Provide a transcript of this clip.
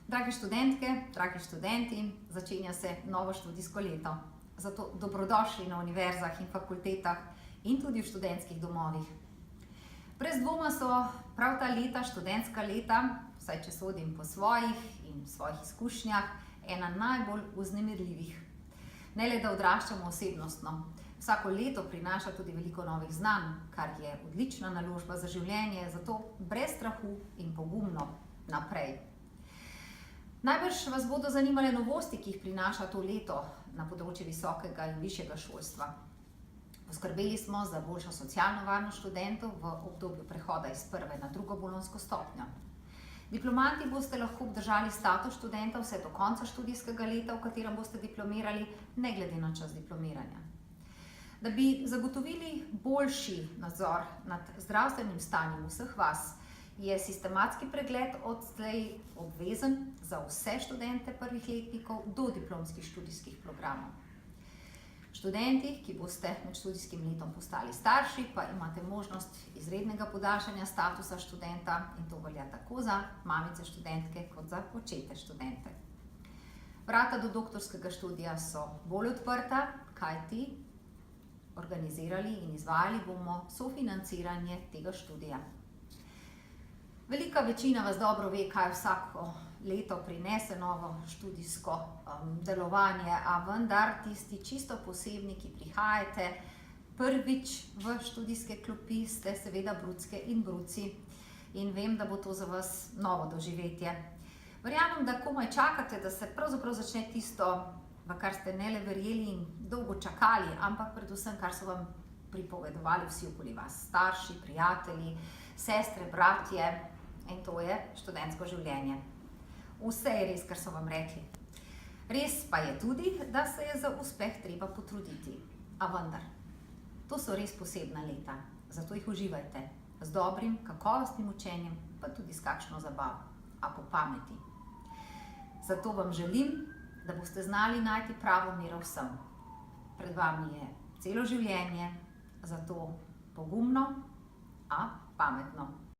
Drage študentke, dragi študenti, začenja se novo študijsko leto. Zato dobrodošli na univerzah in fakultetah in tudi v študentskih domovih. Brez dvoma so prav ta leta, študentska leta, vsaj če sodim po svojih izkušnjah, ena najbolj vznemirljivih. Ne le, da odraščamo osebnostno. Vsako leto prinaša tudi veliko novih znanj, kar je odlična naložba za življenje, zato brez strahu in pogumno naprej. Najbrž vas bodo zanimale novosti, ki jih prinaša to leto na področju visokega in višjega šolstva. Poskrbeli smo za boljšo socialno varnost študentov v obdobju prehoda iz prve na drugo bolonjsko stopnjo. Diplomanti boste lahko obdržali status študenta vse do konca študijskega leta, v katerem boste diplomirali, ne glede na čas diplomiranja. Da bi zagotovili boljši nadzor nad zdravstvenim stanjem vseh vas, je sistematski pregled odslej obvezen za vse študente prvih letnikov do diplomskih študijskih programov. Študenti, ki boste med študijskim letom postali starši, pa imate možnost izrednega podaljšanja statusa študenta in to velja tako za mamice študentke kot za očete študente. Vrata do doktorskega študija so bolj odprta, kajti organizirali in izvajali bomo sofinanciranje tega študija. Velika večina vas dobro ve, kaj vsako leto prinese novo študijsko delovanje, a vendar tisti čisto posebni, ki prihajate prvič v študijske klopi, ste seveda brucke in bruci in vem, da bo to za vas novo doživetje. Verjamem, da komaj čakate, da se pravzaprav začne tisto, v kar ste ne le verjeli in dolgo čakali, ampak predvsem, kar so vam pripovedovali vsi okoli vas, starši, prijatelji, sestre, bratje. In to je študentsko življenje. Vse je res, kar so vam rekli. Res pa je tudi, da se je za uspeh treba potruditi. A vendar, to so res posebna leta, zato jih uživajte z dobrim, kakovostnim učenjem, pa tudi s kakšno zabavo, a po pameti. Zato vam želim, da boste znali najti pravo mero vsem. Pred vami je celo življenje, zato pogumno, a pametno.